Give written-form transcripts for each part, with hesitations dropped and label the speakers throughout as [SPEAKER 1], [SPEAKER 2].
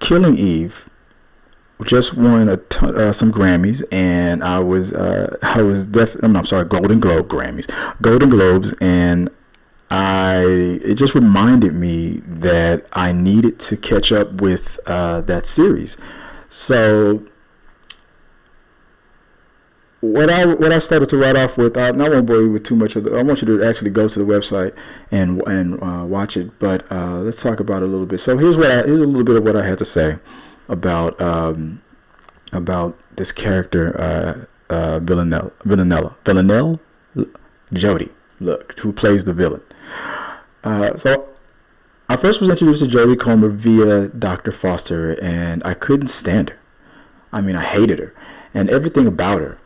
[SPEAKER 1] Killing Eve just won some Grammys, and I'm sorry, Golden Globes, and it just reminded me that I needed to catch up with that series. So what I started to write off with, I won't bore you with too much of I want you to actually go to the website and watch it, but let's talk about it a little bit. So here's a little bit of what I had to say about this character, Villanell, Jodie, who plays the villain. So I first was introduced to Jodie Comer via Dr. Foster, and I couldn't stand her. I mean, I hated her and everything about her,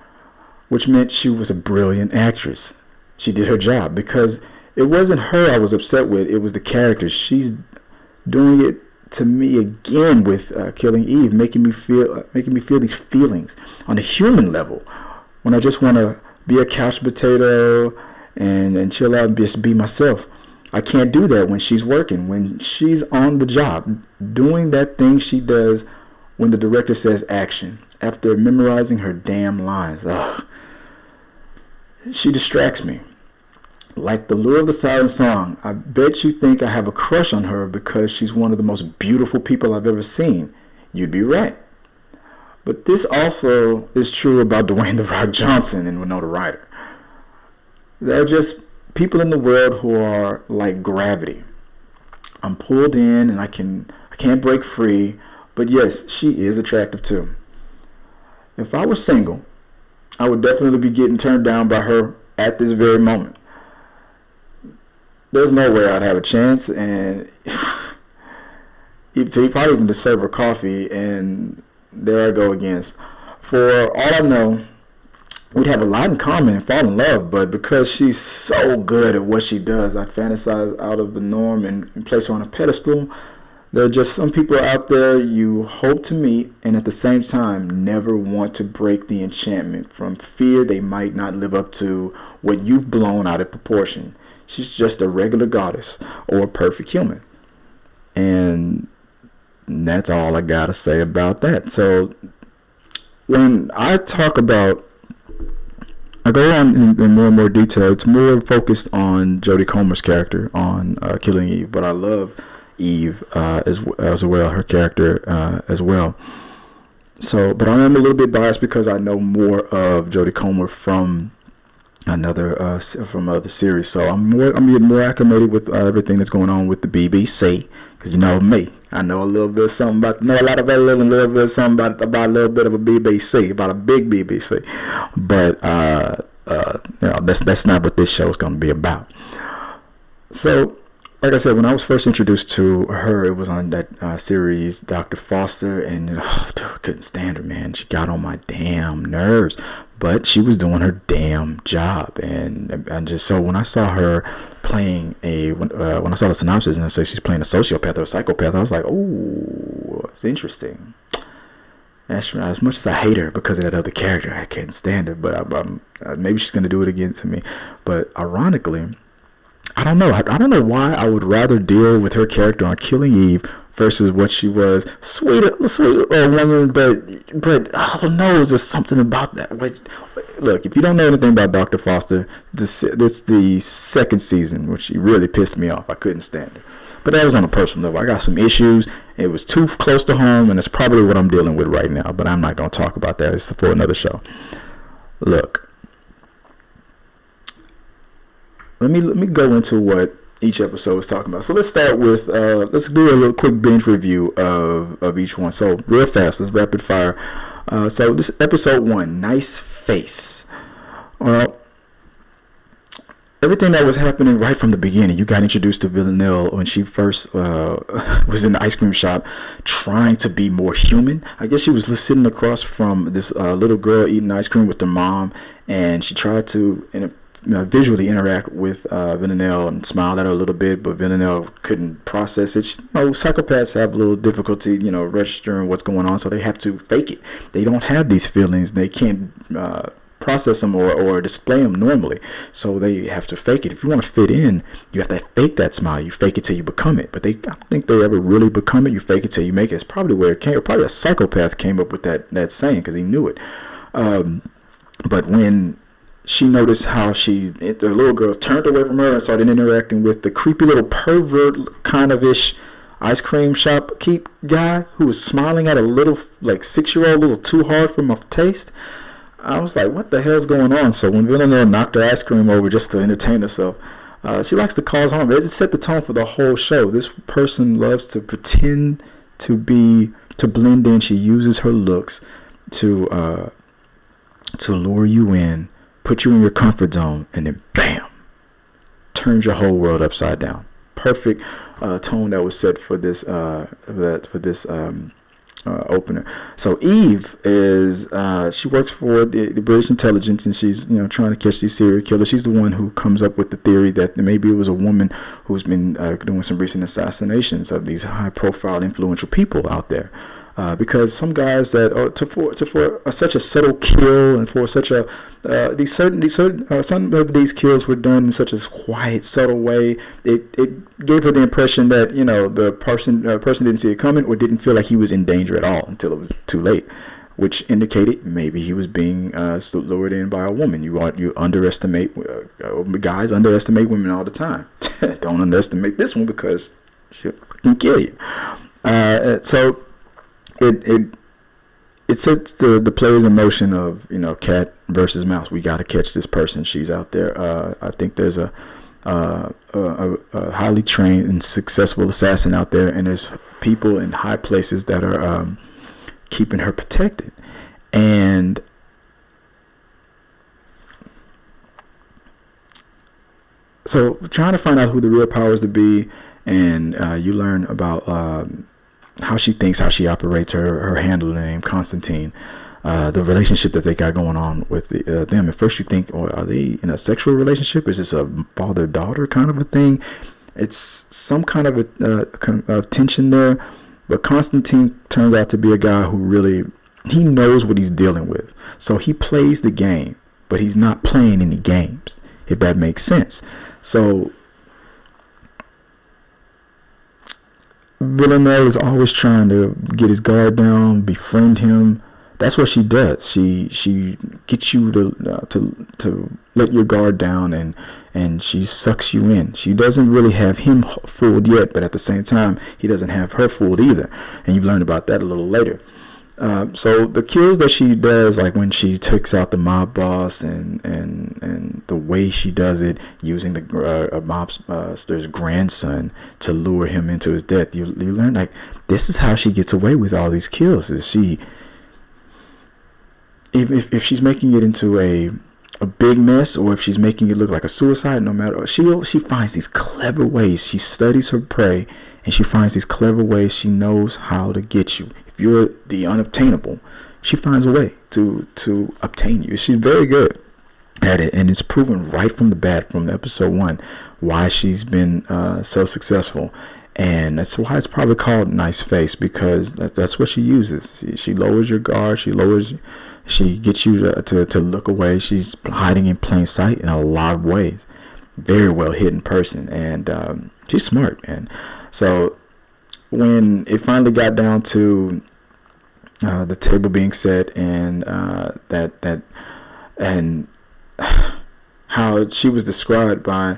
[SPEAKER 1] which meant she was a brilliant actress. She did her job, because it wasn't her I was upset with. It was the character. She's doing it to me again with Killing Eve, making me feel these feelings on a human level, when I just want to be a couch potato and chill out and just be myself. I can't do that when she's working, when she's on the job, doing that thing she does when the director says action, after memorizing her damn lines. Ugh. She distracts me. Like the lure of the siren song, I bet you think I have a crush on her because she's one of the most beautiful people I've ever seen. You'd be right. But this also is true about Dwayne "The Rock" Johnson and Winona Ryder. They're just people in the world who are like gravity. I'm pulled in and I can't break free. But yes, she is attractive too. If I were single, I would definitely be getting turned down by her at this very moment. There's no way I'd have a chance, and he probably even to serve her coffee, and there I go again. For all I know, we'd have a lot in common and fall in love, but because she's so good at what she does, I fantasize out of the norm and place her on a pedestal. There are just some people out there you hope to meet, and at the same time never want to break the enchantment from fear they might not live up to what you've blown out of proportion. She's just a regular goddess or a perfect human. And that's all I gotta say about that. So when I go on in more and more detail, it's more focused on Jodie Comer's character on Killing Eve, but I love Eve as well, her character as well. So, but I am a little bit biased because I know more of Jodie Comer from other series. So I'm getting more acclimated with everything that's going on with the BBC, because you know me, I know a little bit of something about, know a lot about a little bit of something about a little bit of a BBC, about a big BBC, but that's not what this show is going to be about. So, like I said, when I was first introduced to her, it was on that series, Dr. Foster, and dude, I couldn't stand her, man. She got on my damn nerves, but she was doing her damn job, and just so when I saw her playing when I saw the synopsis and it said she's playing a sociopath or a psychopath, I was like, oh, it's interesting. As much as I hate her because of that other character, I can't stand her, but maybe she's gonna do it again to me. But ironically, I don't know. I don't know why I would rather deal with her character on Killing Eve versus what she was. Sweet woman, but oh no, there's something about that. Look, if you don't know anything about Dr. Foster, this the second season, which she really pissed me off. I couldn't stand her. But that was on a personal level. I got some issues. It was too close to home, and it's probably what I'm dealing with right now. But I'm not going to talk about that. It's for another show. Look. Let me go into what each episode is talking about. So let's start with let's do a little quick binge review of each one. So real fast, let's rapid fire. So this episode 1, Nice Face. Well, everything that was happening right from the beginning. You got introduced to Villanell when she first was in the ice cream shop, trying to be more human. I guess she was sitting across from this little girl eating ice cream with her mom, and she tried to visually interact with Villanell and smiled at her a little bit, but Villanell couldn't process it. Psychopaths have a little difficulty, registering what's going on, so they have to fake it. They don't have these feelings. They can't process them or display them normally. So they have to fake it. If you want to fit in, you have to fake that smile. You fake it till you become it. But I don't think they ever really become it. You fake it till you make it. It's probably where it came. Or probably a psychopath came up with that saying because he knew it. But when she noticed how the little girl turned away from her and started interacting with the creepy little pervert kind of ish ice cream shop keep guy who was smiling at a little 6-year-old a little too hard for my taste, I was like, what the hell's going on? So when Villanell knocked her ice cream over just to entertain herself, she likes to cause harm. It just set the tone for the whole show. This person loves to pretend to blend in. She uses her looks to lure you in, put you in your comfort zone, and then bam, turns your whole world upside down. Perfect tone that was set for this opener. So Eve is she works for the British intelligence, and she's trying to catch these serial killers. She's the one who comes up with the theory that maybe it was a woman who's been doing some recent assassinations of these high-profile, influential people out there. Because some guys that for such a subtle kill and for such a some of these kills were done in such a quiet, subtle way. It gave her the impression that the person didn't see it coming or didn't feel like he was in danger at all until it was too late, which indicated maybe he was being lured in by a woman. You underestimate guys underestimate women all the time. Don't underestimate this one because she can kill you. So. It sets the players in motion of cat versus mouse. We got to catch this person. She's out there. I think there's a highly trained and successful assassin out there, and there's people in high places that are keeping her protected. And so, trying to find out who the real powers to be, and you learn about. How she thinks, how she operates, her handler name, Constantine, the relationship that they got going on with them. At first you think, are they in a sexual relationship? Is this a father-daughter kind of a thing? It's some kind of a tension there. But Constantine turns out to be a guy who really, he knows what he's dealing with. So he plays the game, but he's not playing any games, if that makes sense. So Villanell is always trying to get his guard down, befriend him. That's what she does. She gets you to let your guard down, and she sucks you in. She doesn't really have him fooled yet, but at the same time, he doesn't have her fooled either. And you learn about that a little later. So the kills that she does, like when she takes out the mob boss and the way she does it, using the mobster's grandson to lure him into his death, you learn like this is how she gets away with all these kills. Is she, if she's making it into a big mess, or if she's making it look like a suicide, no matter, she finds these clever ways. She studies her prey, and she finds these clever ways. She knows how to get you. If you're the unobtainable, she finds a way to obtain you. She's very good at it, and it's proven right from the bat, from episode 1, why she's been so successful. And that's why it's probably called Nice Face, because that's what she uses. She lowers your guard. She gets you to look away. She's hiding in plain sight in a lot of ways. Very well hidden person, and she's smart, man. So when it finally got down to the table being set, and and how she was described by,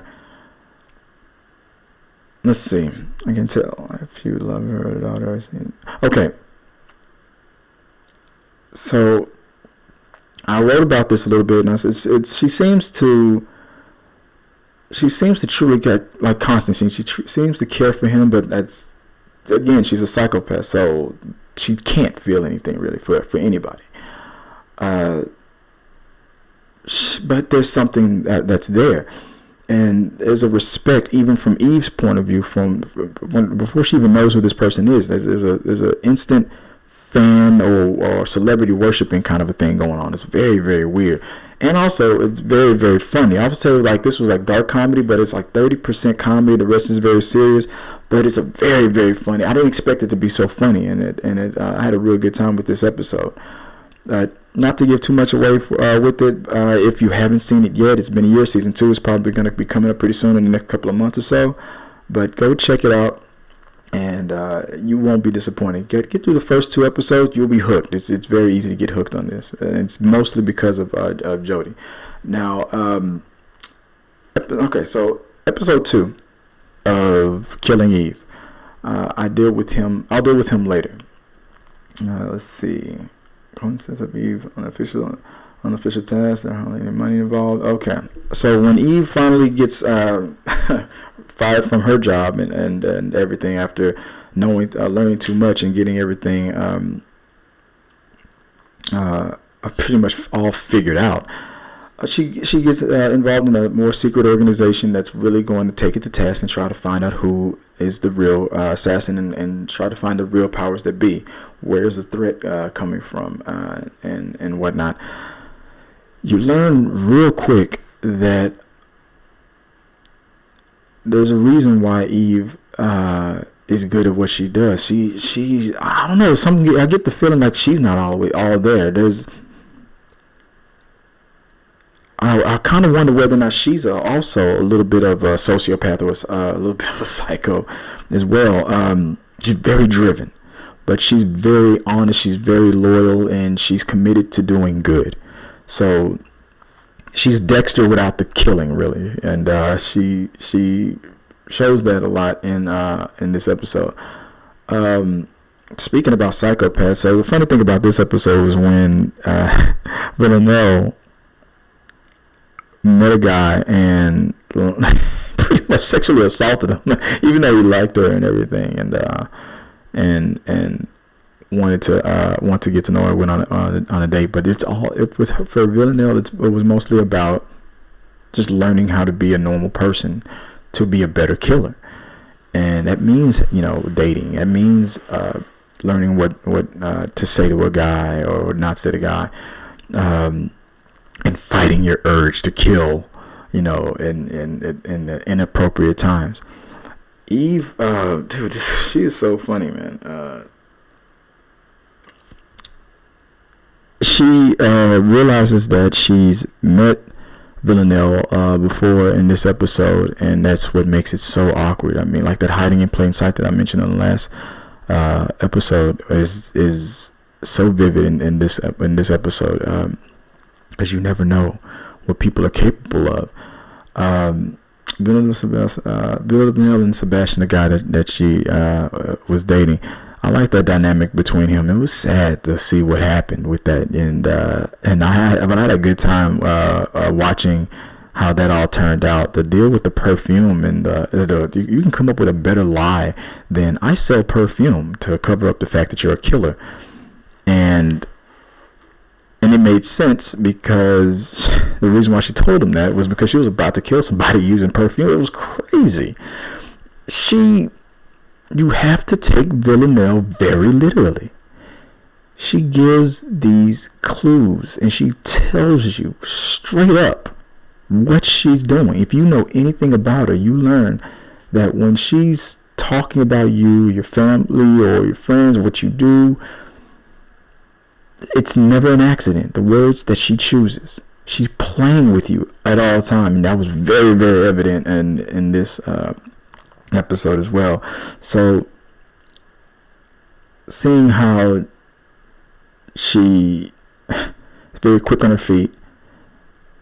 [SPEAKER 1] let's see, I can tell if you love her daughter. Okay, so I wrote about this a little bit, and I said she seems to truly get like Constantine. She seems to care for him, but that's, again, she's a psychopath, so she can't feel anything really for anybody. But there's something that's there, and there's a respect even from Eve's point of view. Before she even knows who this person is, there's an instant fan or celebrity worshiping kind of a thing going on. It's very, very weird. And also, it's very, very funny. I would say like this was like dark comedy, but it's like 30% comedy. The rest is very serious, but it's a very, very funny. I didn't expect it to be so funny, and I had a real good time with this episode. Not to give too much away with it. If you haven't seen it yet, it's been a year. Season 2 is probably going to be coming up pretty soon in the next couple of months or so. But go check it out, and you won't be disappointed. Get through the first 2 episodes, you'll be hooked. It's very easy to get hooked on this. It's mostly because of Jodie. Now, okay, so episode 2 of Killing Eve. I'll deal with him later. Let's see. Coincidence of Eve unofficial task. There hardly any money involved. Okay, so when Eve finally gets fired from her job and everything after learning too much and getting everything pretty much all figured out, she gets involved in a more secret organization that's really going to take it to task and try to find out who is the real assassin and try to find the real powers that be. Where's the threat coming from and whatnot. You learn real quick that there's a reason why Eve is good at what she does. She's I don't know, something. I get the feeling like she's not all there. I kind of wonder whether or not she's also a little bit of a sociopath or a little bit of a psycho as well. She's very driven, but she's very honest. She's very loyal, and she's committed to doing good. So she's Dexter without the killing, really, and she shows that a lot in this episode. Speaking about psychopaths, so the funny thing about this episode was when Villanell met a guy and pretty much sexually assaulted him, even though he liked her and everything, and wanted to get to know her, went on a date. But for Villanell, it was mostly about just learning how to be a normal person to be a better killer, and that means dating. That means learning what to say to a guy or not say to a guy. And fighting your urge to kill, in the inappropriate times. Eve, dude, she is so funny, man. She realizes that she's met Villanell before in this episode, and that's what makes it so awkward. I mean, like that hiding in plain sight that I mentioned in the last episode is so vivid in this episode. Because you never know what people are capable of. Villanell and Sebastian, the guy that she was dating, I like that dynamic between him. It was sad to see what happened with that, and I had a good time watching how that all turned out. The deal with the perfume and you can come up with a better lie than I sell perfume to cover up the fact that you're a killer, and it made sense because the reason why she told him that was because she was about to kill somebody using perfume. It was crazy. You have to take Villanell very literally. She gives these clues and she tells you straight up what she's doing. If you know anything about her, you learn that when she's talking about you, your family, or your friends, what you do, it's never an accident. The words that she chooses, she's playing with you at all time, and that was very, very evident in this episode as well. So seeing how she is very quick on her feet,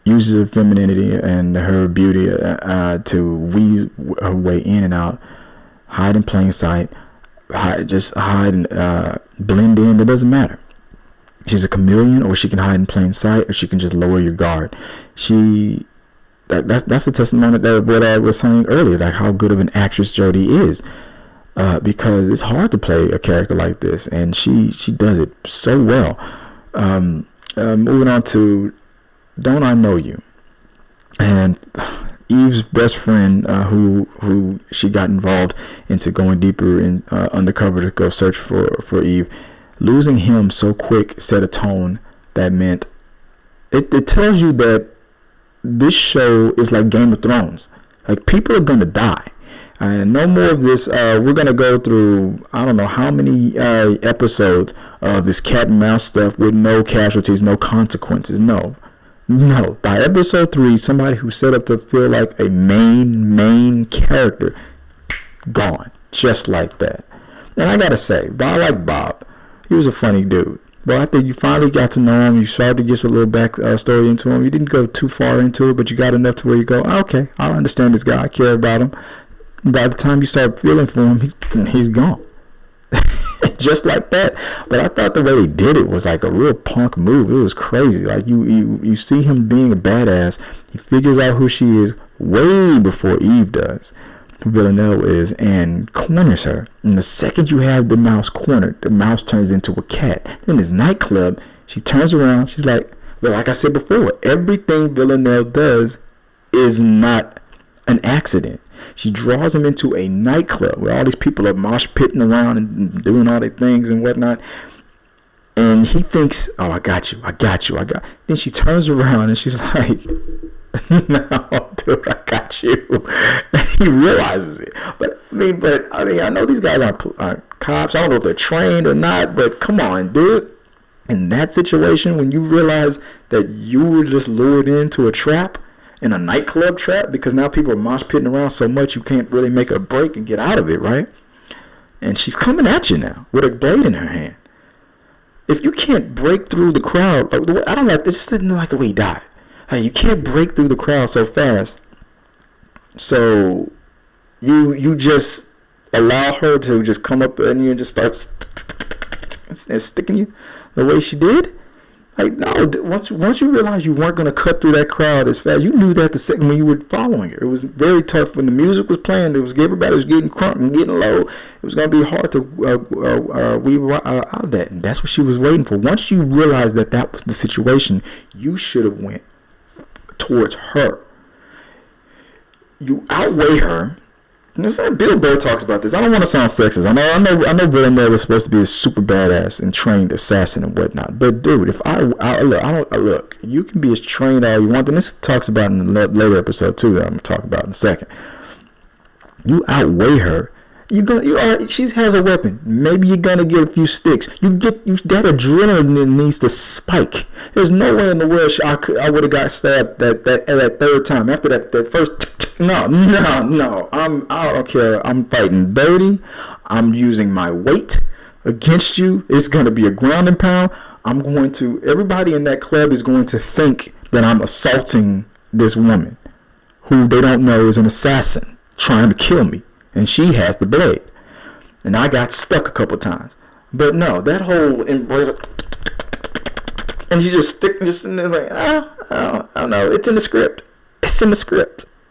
[SPEAKER 1] uses her femininity and her beauty to weave her way in and out, hide in plain sight, hide and blend in. That doesn't matter. She's a chameleon, or she can hide in plain sight, or she can just lower your guard. That's the testimony that what I was saying earlier, like how good of an actress Jodie is, because it's hard to play a character like this, and she does it so well. Moving on to Don't I Know You, and Eve's best friend, who she got involved into going deeper in undercover to go search for Eve. Losing him so quick set a tone that meant it tells you that this show is like Game of Thrones. Like, people are gonna die. And no more of this. We're gonna go through I don't know how many episodes of this cat and mouse stuff with no casualties, no consequences. No, no. By episode 3, somebody who set up to feel like a main character gone, just like that. And I gotta say, I like Bob. He was a funny dude. But after you finally got to know him, you started to get a little back story into him. You didn't go too far into it, but you got enough to where you go, okay, I understand this guy. I care about him. By the time you start feeling for him, he's gone. Just like that. But I thought the way they did it was like a real punk move. It was crazy. Like you see him being a badass. He figures out who she is way before Eve does. Villanell is, and corners her. And the second you have the mouse cornered, the mouse turns into a cat. In this nightclub, she turns around. She's like, well, like I said before, everything Villanell does is not an accident. She draws him into a nightclub where all these people are mosh pitting around and doing all their things and whatnot. And he thinks, oh, I got you. Then she turns around and she's like, no, dude, I got you. He realizes it. But I know these guys aren't cops. I don't know if they're trained or not, but come on, dude. In that situation, when you realize that you were just lured into a trap, in a nightclub trap, because now people are mosh pitting around so much you can't really make a break and get out of it, right? And she's coming at you now with a blade in her hand. If you can't break through the crowd, I don't like this. Isn't like the way he died. Like, you can't break through the crowd so fast. So you just allow her to just come up and you just start sticking you the way she did. Like, no, once you realize you weren't going to cut through that crowd as fast, you knew that the second when you were following her. It was very tough when the music was playing. Everybody was getting crunk and getting low. It was going to be hard to weave out of that. And that's what she was waiting for. Once you realized that was the situation, you should have went towards her. You outweigh her. And Bill Burr talks about this. I don't want to sound sexist. I know Villanell is supposed to be a super badass and trained assassin and whatnot. But dude, if look, you can be as trained all you want. And this talks about in the later episode too that I'm gonna talk about in a second. You outweigh her. She has a weapon. Maybe you're gonna get a few sticks. That adrenaline needs to spike. There's no way in the world I would have got stabbed that third time after that first. No. I don't care. I'm fighting dirty. I'm using my weight against you. It's gonna be a grounding pound. Everybody in that club is going to think that I'm assaulting this woman, who they don't know is an assassin trying to kill me. And she has the blade. And I got stuck a couple times. But no, that whole embrace, and you just in there like, I don't know. It's in the script.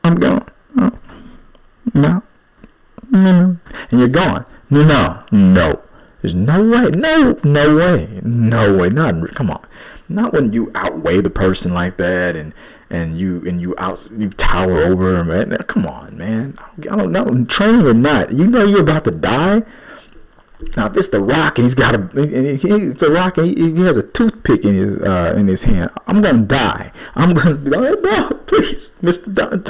[SPEAKER 1] I'm gone. No. And you're gone. No. There's no way. No way. Come on. Not when you outweigh the person like that and you tower over him, man. Come on, man. I don't know, training or not. You know you're about to die. Now if it's The Rock and The Rock and he has a toothpick in his hand, I'm gonna die. I'm gonna be like, no, please, Mr.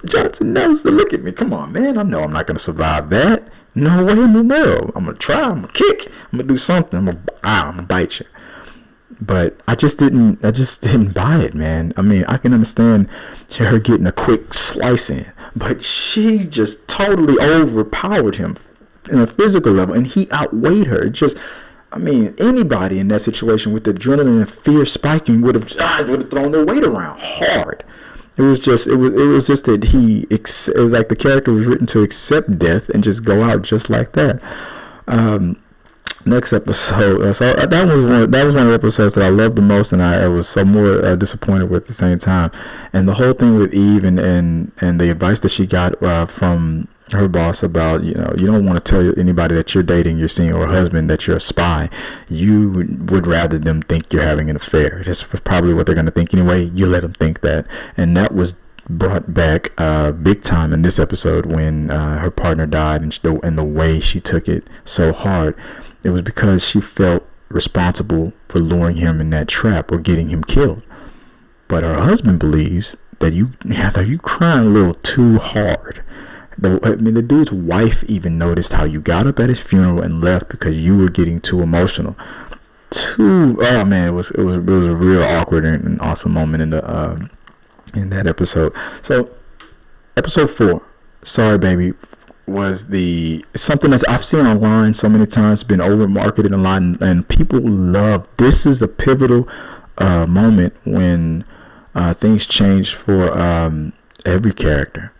[SPEAKER 1] Johnson, no, so look at me. Come on, man. I know I'm not gonna survive that. No way in the world. I'm gonna try. I'm gonna kick. I'm gonna do something. I'm gonna bite you. But I just didn't buy it, man. I mean, I can understand her getting a quick slice in, but she just totally overpowered him in a physical level, and he outweighed her. Anybody in that situation with the adrenaline and fear spiking would have thrown their weight around hard. It was just that it was like the character was written to accept death and just go out just like that. Next episode, that was one of the episodes that I loved the most, and I was so more disappointed with at the same time. And the whole thing with Eve and the advice that she got from her boss about, you don't want to tell anybody that you're dating, you're seeing, or a husband that you're a spy. You would rather them think you're having an affair. That's probably what they're going to think anyway. You let them think that, and that was brought back big time in this episode when her partner died, and the way she took it so hard. It was because she felt responsible for luring him in that trap or getting him killed. But her husband believes that you crying a little too hard. The dude's wife even noticed how you got up at his funeral and left because you were getting too emotional. Oh man, it was a real awkward and awesome moment in that episode. So episode 4, Sorry Baby, was something that I've seen online so many times, been over marketed online, and people love. This is a pivotal moment when things change for every character.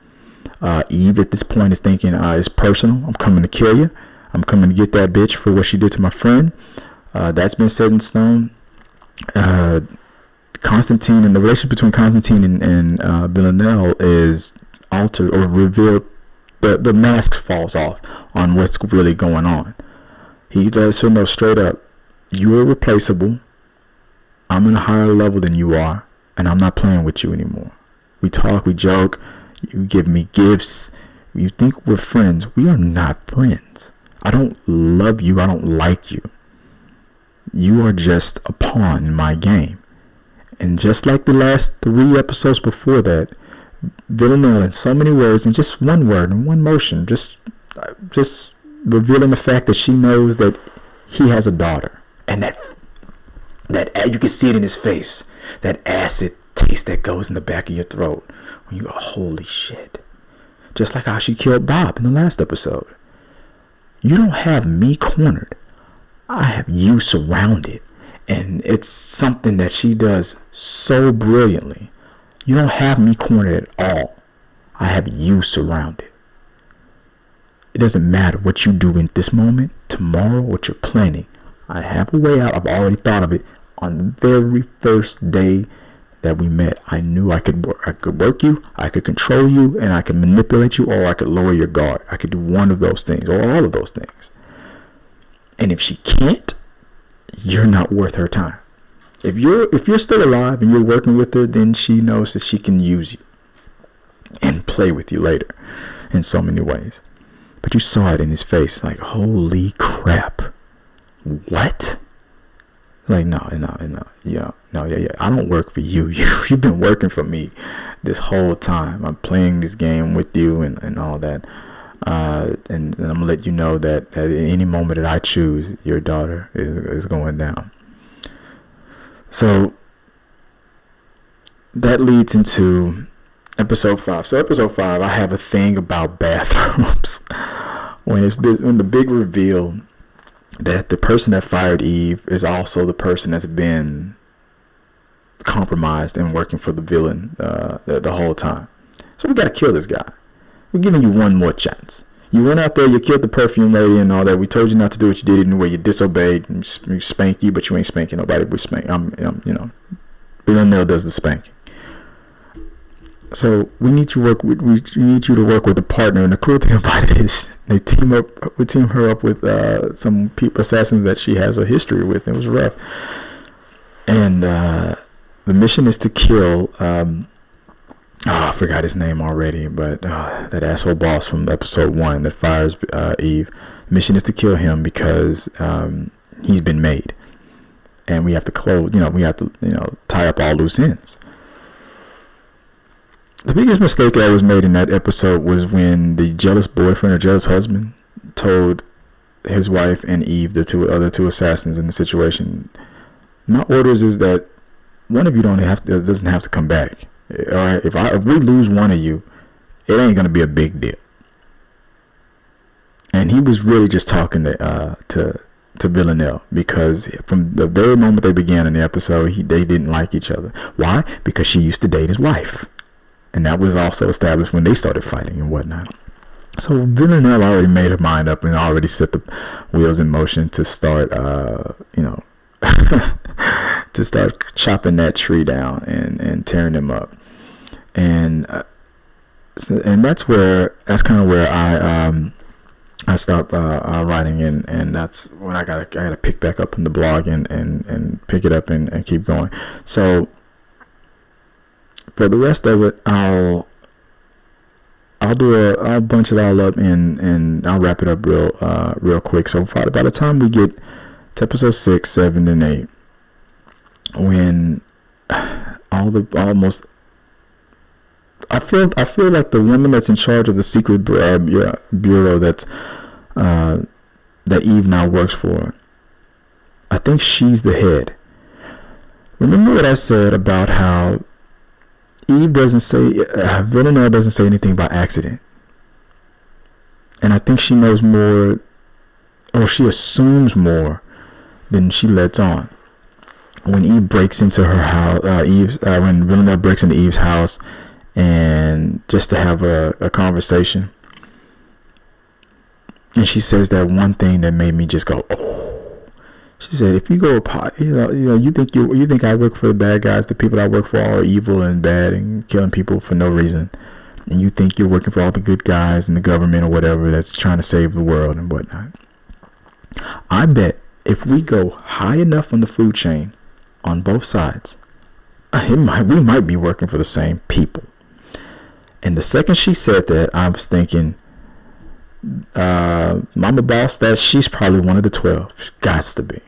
[SPEAKER 1] Eve at this point is thinking, it's personal. I'm coming to kill you. I'm coming to get that bitch for what she did to my friend. That's been set in stone. Constantine, and the relationship between Constantine and Villanell is altered or revealed. The mask falls off on what's really going on. He lets her know straight up, you are replaceable. I'm in a higher level than you are, and I'm not playing with you anymore. We talk, we joke, you give me gifts, you think we're friends. We are not friends. I don't love you, I don't like you. You are just a pawn in my game. And just like the last 3 episodes before that, Villanell, in so many words, and just one word and one motion, just revealing the fact that she knows that he has a daughter, and that you can see it in his face, that acid taste that goes in the back of your throat when you go, holy shit. Just like how she killed Bob in the last episode. You don't have me cornered. I have you surrounded. And it's something that she does so brilliantly. You don't have me cornered at all. I have you surrounded. It doesn't matter what you do in this moment, tomorrow, what you're planning. I have a way out. I've already thought of it. On the very first day that we met, I knew I could work you, I could control you, and I could manipulate you, or I could lower your guard. I could do one of those things, or all of those things. And if she can't, you're not worth her time. If you're still alive and you're working with her, then she knows that she can use you and play with you later in so many ways. But you saw it in his face, like, holy crap. What? Like, no. Yeah. I don't work for you. You've been working for me this whole time. I'm playing this game with you and all that. And I'm gonna let you know that at any moment that I choose, your daughter is going down. So that leads into episode 5. So episode 5, I have a thing about bathrooms. when the big reveal that the person that fired Eve is also the person that's been compromised and working for the villain the whole time. So we gotta kill this guy. We're giving you one more chance. You went out there, you killed the perfume lady and all that. We told you not to do what you did anyway. You disobeyed. We spanked you, but you ain't spanking nobody. We spank. Villanell does the spanking. So we need you to work with a partner. And the cool thing about it is we team her up with some assassins that she has a history with. It was rough. And the mission is to kill. I forgot his name already, but that asshole boss from episode 1 that fires Eve. Mission is to kill him because he's been made, and we have to tie up all loose ends. The biggest mistake that was made in that episode was when the jealous boyfriend or jealous husband told his wife and Eve, the other two assassins in the situation, my orders is that one of you doesn't have to come back. All right, if we lose one of you, it ain't gonna be a big deal. And he was really just talking to Villanell, because from the very moment they began in the episode, they didn't like each other. Why? Because she used to date his wife, and that was also established when they started fighting and whatnot. So Villanell already made her mind up and already set the wheels in motion to start, to start chopping that tree down and tearing them up. And that's kind of where I stopped writing, and that's when I gotta pick back up in the blog and pick it up and keep going. So for the rest of it, I'll bunch it all up and I'll wrap it up real quick. So by the time we get to episode 6, 7, and 8, when almost I feel like the woman that's in charge of the secret bureau that Eve now works for, I think she's the head. Remember what I said about how Eve doesn't say, Villanell doesn't say anything by accident. And I think she knows more, or she assumes more than she lets on. When Eve breaks into her house, when Villanell breaks into Eve's house, and just to have a conversation, and she says that one thing that made me just go, oh. She said, "If you go, you think I work for the bad guys? The people I work for are evil and bad and killing people for no reason, and you think you're working for all the good guys and the government or whatever that's trying to save the world and whatnot." I bet if we go high enough on the food chain, on both sides, we might be working for the same people. And the second she said that, I was thinking, Mama Boss, that she's probably one of the 12. She gots to be.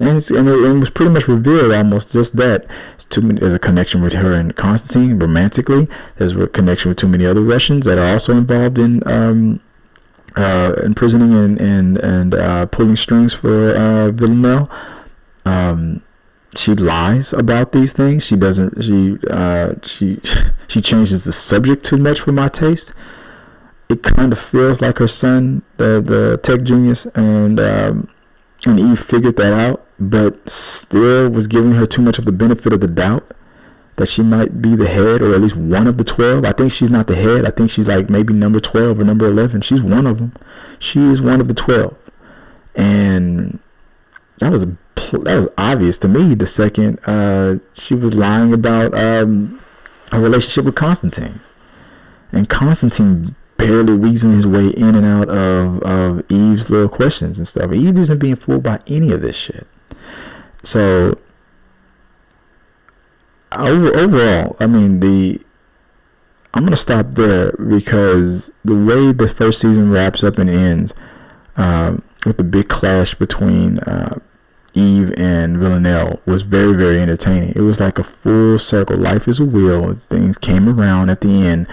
[SPEAKER 1] And it was pretty much revealed almost just that. There's a connection with her and Constantine romantically. There's a connection with too many other Russians that are also involved in imprisoning and pulling strings for Villanell. She lies about these things. She doesn't. She changes the subject too much for my taste. It kind of feels like her son, the tech genius, and Eve figured that out, but still was giving her too much of the benefit of the doubt that she might be the head, or at least one of the 12. I think she's not the head. I think she's like maybe number 12 or number 11. She's one of them. She is one of the 12, and that was obvious to me the second she was lying about her relationship with Constantine, and Constantine barely weaseling his way in and out of Eve's little questions and stuff. Eve isn't being fooled by any of this shit. So overall, I mean, I'm gonna stop there because the way the first season wraps up and ends with the big clash between Eve and Villanell was very, very entertaining. It was like a full circle. Life is a wheel. Things came around at the end.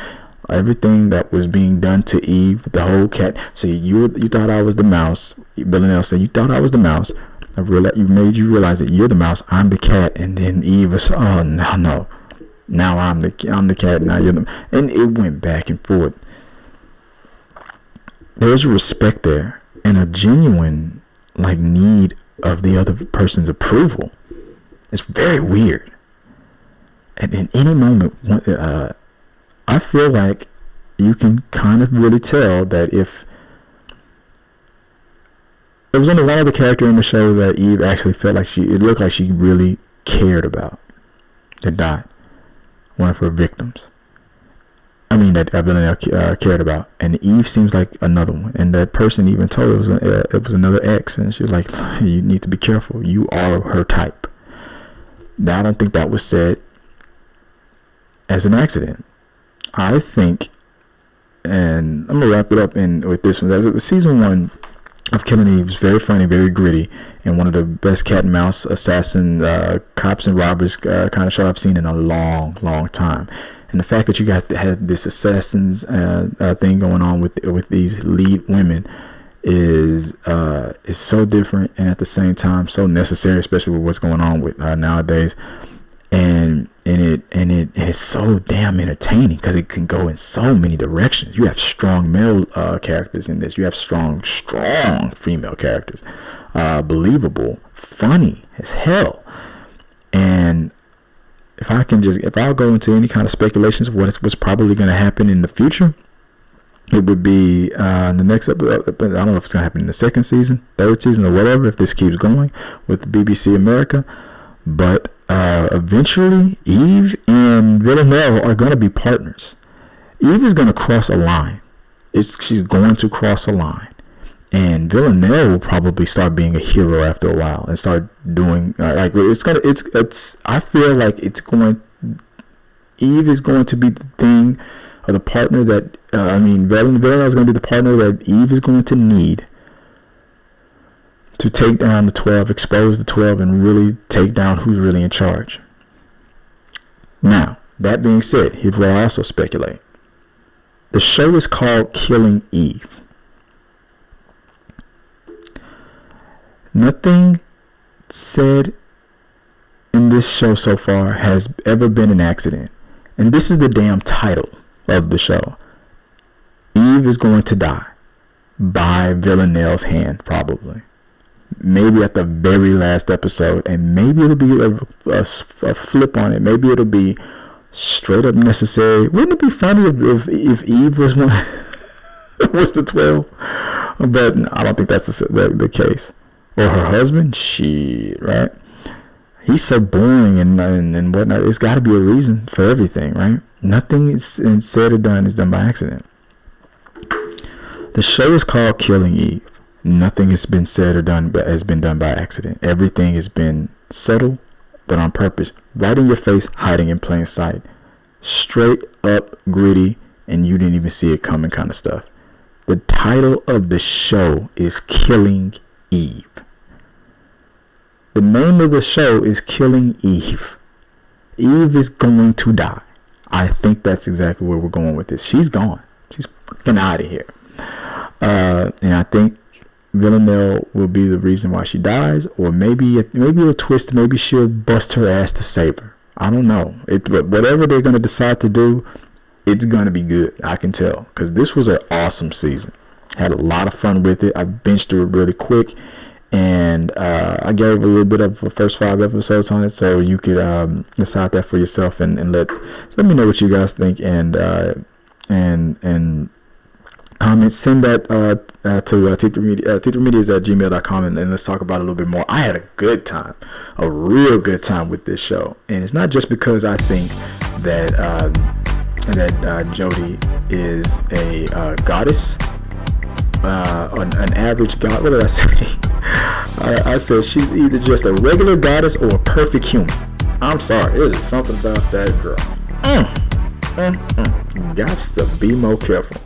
[SPEAKER 1] Everything that was being done to Eve, the whole cat. So you thought I was the mouse. Villanell said, "You thought I was the mouse. You realize that you're the mouse. I'm the cat." And then Eve was, "Oh no. Now I'm the cat. Now you're the." And it went back and forth. There's respect there and a genuine need of the other person's approval. It's very weird. And in any moment, I feel like you can kind of really tell that if there was only one other character in the show that Eve actually felt like it looked like she really cared about that died, one of her victims. I mean, that Villanell cared about, and Eve seems like another one. And that person even told her it was another ex, and she was like, "You need to be careful. You are her type." Now, I don't think that was said as an accident. I think, and I'm gonna wrap it up with this one. Season 1 of Killing Eve was very funny, very gritty, and one of the best cat and mouse assassin cops and robbers kind of show I've seen in a long, long time. And the fact that you got to have this assassins thing going on with these lead women is so different, and at the same time so necessary, especially with what's going on with nowadays. And it's so damn entertaining because it can go in so many directions. You have strong male characters in this. You have strong female characters. Believable, funny as hell. And if I'll go into any kind of speculations of what's probably going to happen in the future, it would be the next episode. I don't know if it's going to happen in the second season, third season, or whatever, if this keeps going with BBC America. But eventually, Eve and Villanell are going to be partners. Eve is going to cross a line. She's going to cross a line. And Villanell will probably start being a hero after a while and start doing I feel like Eve is going to be the thing, or the partner that Villanell is going to be the partner that Eve is going to need to take down the 12, expose the 12, and really take down who's really in charge. Now, That being said, here's what I also speculate. The show is called Killing Eve. Nothing said in this show so far has ever been an accident. And this is the damn title of the show. Eve is going to die by Villanell's hand, probably. Maybe at the very last episode, and maybe it'll be a flip on it. Maybe it'll be straight up necessary. Wouldn't it be funny if Eve was one was the 12? But I don't think that's the case. Or her husband? Shit, right? He's so boring and whatnot. There's got to be a reason for everything, right? Nothing is said or done is done by accident. The show is called Killing Eve. Nothing has been said or done but has been done by accident. Everything has been subtle, but on purpose. Right in your face, hiding in plain sight. Straight up gritty, and you didn't even see it coming kind of stuff. The title of the show is Killing Eve. The name of the show is Killing Eve. Eve is going to die. I think that's exactly where we're going with this. She's gone. She's fucking out of here. And I think Villanell will be the reason why she dies, or maybe it'll twist. Maybe she'll bust her ass to save her. I don't know. Whatever they're gonna decide to do, it's gonna be good. I can tell, because this was an awesome season. Had a lot of fun with it. I binged through it really quick, and I gave a little bit of the first 5 episodes on it, so you could decide that for yourself and let me know what you guys think, and comment. Send that to t3medias@gmail.com, and let's talk about it a little bit more. I had a good time, a real good time with this show, and it's not just because I think that Jodie is a goddess, an average god. What did I say? I said she's either just a regular goddess or a perfect human. I'm sorry, there's something about that girl. Got to be more careful.